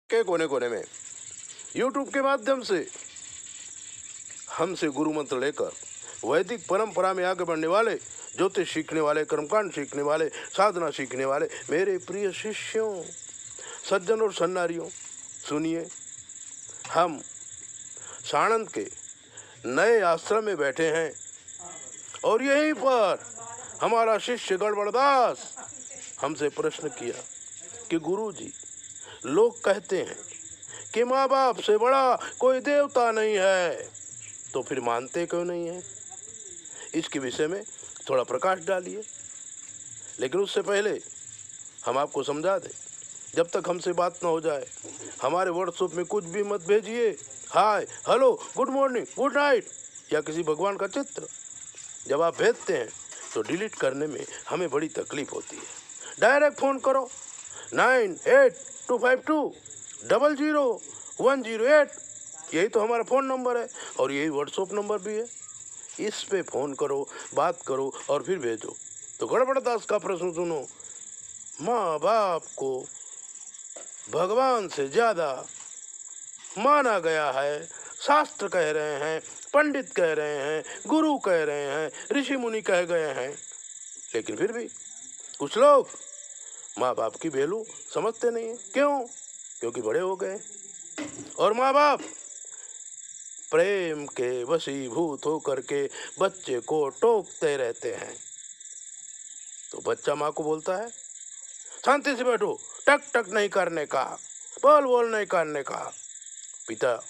के कोने कोने में यूट्यूब के माध्यम से हमसे गुरु मंत्र लेकर वैदिक परंपरा में आगे बढ़ने वाले, ज्योतिष सीखने वाले, कर्मकांड सीखने वाले, साधना सीखने वाले मेरे प्रिय शिष्यों, सज्जन और सन्नारियों, सुनिए, हम साणंद के नए आश्रम में बैठे हैं और यहीं पर हमारा शिष्य गड़बड़दास हमसे प्रश्न किया कि गुरुजी, लोग कहते हैं कि माँ बाप से बड़ा कोई देवता नहीं है, तो फिर मानते क्यों नहीं है? इसके विषय में थोड़ा प्रकाश डालिए। लेकिन उससे पहले हम आपको समझा दें, जब तक हमसे बात ना हो जाए हमारे व्हाट्सएप में कुछ भी मत भेजिए। Hi, hello, good morning, good night या किसी भगवान का चित्र जब आप भेजते हैं तो डिलीट करने में हमें बड़ी तकलीफ होती है। डायरेक्ट फ़ोन करो 9825200108, यही तो हमारा फ़ोन नंबर है और यही व्हाट्सएप नंबर भी है। इस पे फ़ोन करो, बात करो और फिर भेजो। तो गड़बड़दास का प्रश्न सुनो, माँ बाप को भगवान से ज़्यादा माना गया है, शास्त्र कह रहे हैं, पंडित कह रहे हैं, गुरु कह रहे हैं, ऋषि मुनि कह गए हैं, लेकिन फिर भी कुछ लोग माँ बाप की वैल्यू समझते नहीं हैं। क्यों? क्योंकि बड़े हो गए और माँ बाप प्रेम के वशीभूत होकर के बच्चे को टोकते रहते हैं। तो बच्चा माँ को बोलता है, शांति से बैठो, टक टक नहीं करने का, बोल बोल नहीं करने का। पिता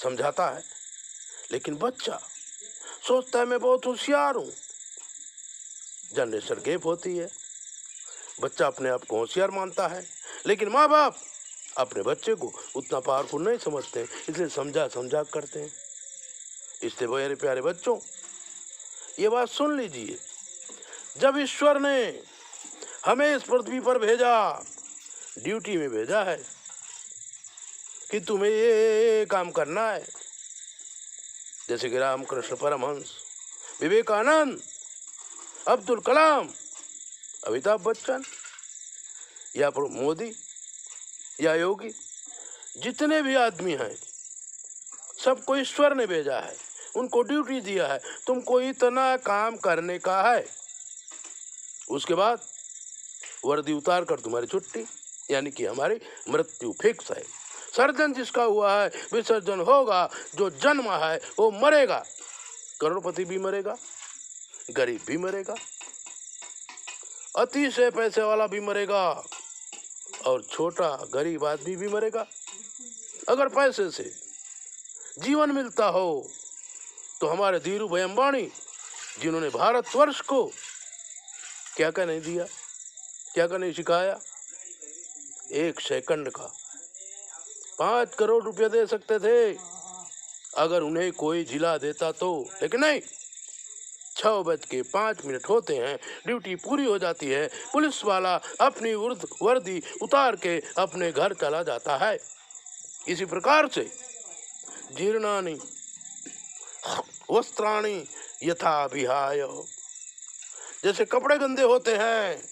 समझाता है, लेकिन बच्चा सोचता है मैं बहुत होशियार हूँ। जनरेशन गैप होती है, बच्चा अपने आप को होशियार मानता है, लेकिन माँ बाप अपने बच्चे को उतना पावरफुल नहीं समझते, इसलिए समझा करते हैं। इसलिए मेरे प्यारे बच्चों, ये बात सुन लीजिए, जब ईश्वर ने हमें इस पृथ्वी पर भेजा, ड्यूटी में भेजा है कि तुम्हें ये काम करना है, जैसे कि रामकृष्ण परमहंस, विवेकानंद, अब्दुल कलाम, अमिताभ बच्चन या मोदी या योगी, जितने भी आदमी हैं सबको ईश्वर ने भेजा है, उनको ड्यूटी दिया है, तुमको इतना काम करने का है। उसके बाद वर्दी उतार कर तुम्हारी छुट्टी, यानी कि हमारी मृत्यु फिक्स है। सर्जन जिसका हुआ है विसर्जन होगा, जो जन्म है वो मरेगा। करोड़पति भी मरेगा, गरीब भी मरेगा, अति से पैसे वाला भी मरेगा और छोटा गरीब आदमी भी मरेगा। अगर पैसे से जीवन मिलता हो तो हमारे धीरू भाई अंबानी, जिन्होंने भारतवर्ष को क्या क्या नहीं दिया, क्या क्या नहीं सिखाया, 1 सेकंड का 5 करोड़ रुपया दे सकते थे अगर उन्हें कोई जिला देता तो, लेकिन नहीं। 6:05 होते हैं, ड्यूटी पूरी हो जाती है, पुलिस वाला अपनी वर्दी उतार के अपने घर चला जाता है। इसी प्रकार से जीर्णानि वस्त्राणि यथा विहाय, जैसे कपड़े गंदे होते हैं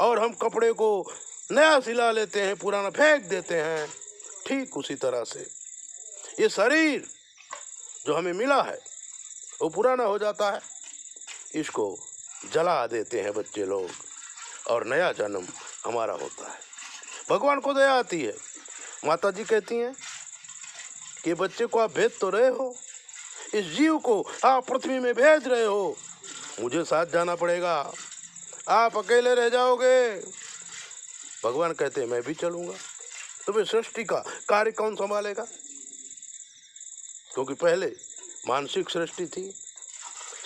और हम कपड़े को नया सिला लेते हैं, पुराना फेंक देते हैं, ठीक उसी तरह से ये शरीर जो हमें मिला है वो पुराना हो जाता है, इसको जला देते हैं बच्चे लोग और नया जन्म हमारा होता है। भगवान को दया आती है, माता जी कहती हैं कि बच्चे को आप भेज तो रहे हो, इस जीव को आप पृथ्वी में भेज रहे हो, मुझे साथ जाना पड़ेगा, आप अकेले रह जाओगे। भगवान कहते हैं मैं भी चलूंगा। तो फिर सृष्टि का कार्य कौन संभालेगा? क्योंकि पहले मानसिक सृष्टि थी,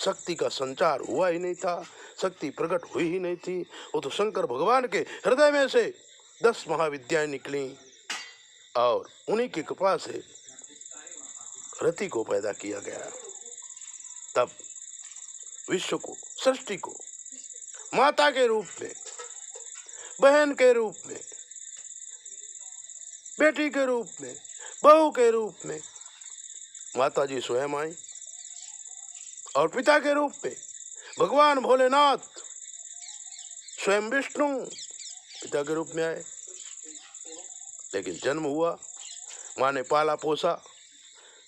शक्ति का संचार हुआ ही नहीं था, शक्ति प्रकट हुई ही नहीं थी। वो तो शंकर भगवान के हृदय में से 10 महाविद्याएं निकली और उन्हीं की कृपा से रति को पैदा किया गया। तब विश्व को, सृष्टि को माता के रूप में, बहन के रूप में, बेटी के रूप में, बहू के रूप में माता जी स्वयं आई और पिता के रूप में भगवान भोलेनाथ स्वयं विष्णु पिता के रूप में आए। लेकिन जन्म हुआ, माँ ने पाला पोसा,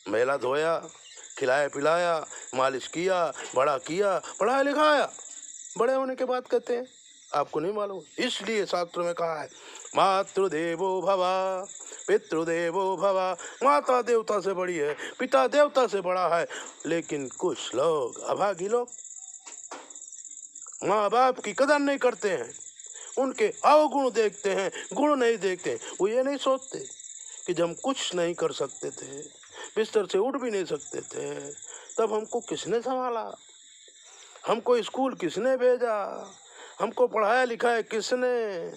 मेला धोया, खिलाया पिलाया, मालिश किया, बड़ा किया, पढ़ाया लिखाया। बड़े होने के बाद कहते हैं आपको नहीं मालूम, इसलिए शास्त्रों में कहा है मातृदेवो भव पितृदेवो भव। माता देवता से बड़ी है, पिता देवता से बड़ा है, लेकिन कुछ लोग अभागी लोग माँ बाप की कदर नहीं करते हैं, उनके अवगुण देखते हैं, गुण नहीं देखते। वो ये नहीं सोचते कि जब हम कुछ नहीं कर सकते थे, बिस्तर से उठ भी नहीं सकते थे, तब हमको किसने संभाला, हमको स्कूल किसने भेजा, हमको पढ़ाया लिखाया किसने,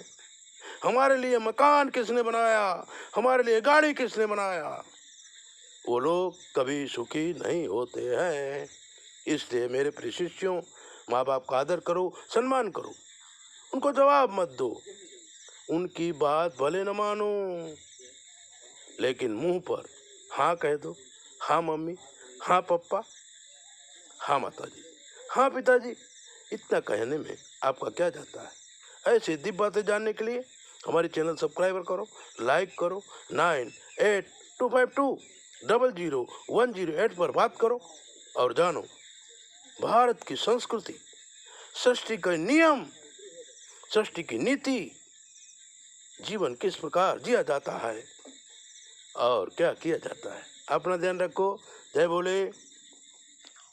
हमारे लिए मकान किसने बनाया, हमारे लिए गाड़ी किसने बनाया। वो लोग कभी सुखी नहीं होते हैं। इसलिए मेरे प्रिय शिष्यों, माँ बाप का आदर करो, सम्मान करो, उनको जवाब मत दो, उनकी बात भले न मानो, लेकिन मुंह पर हाँ कह दो, हाँ मम्मी, हाँ पापा, हाँ माताजी, हाँ पिताजी। इतना कहने में आपका क्या जाता है। ऐसे दिव्य बातें जानने के लिए हमारे चैनल सब्सक्राइबर करो, लाइक करो, 9825200108 पर बात करो और जानो भारत की संस्कृति, सृष्टि के नियम, सृष्टि की नीति, जीवन किस प्रकार जिया जाता है और क्या किया जाता है। अपना ध्यान रखो। जय बोले।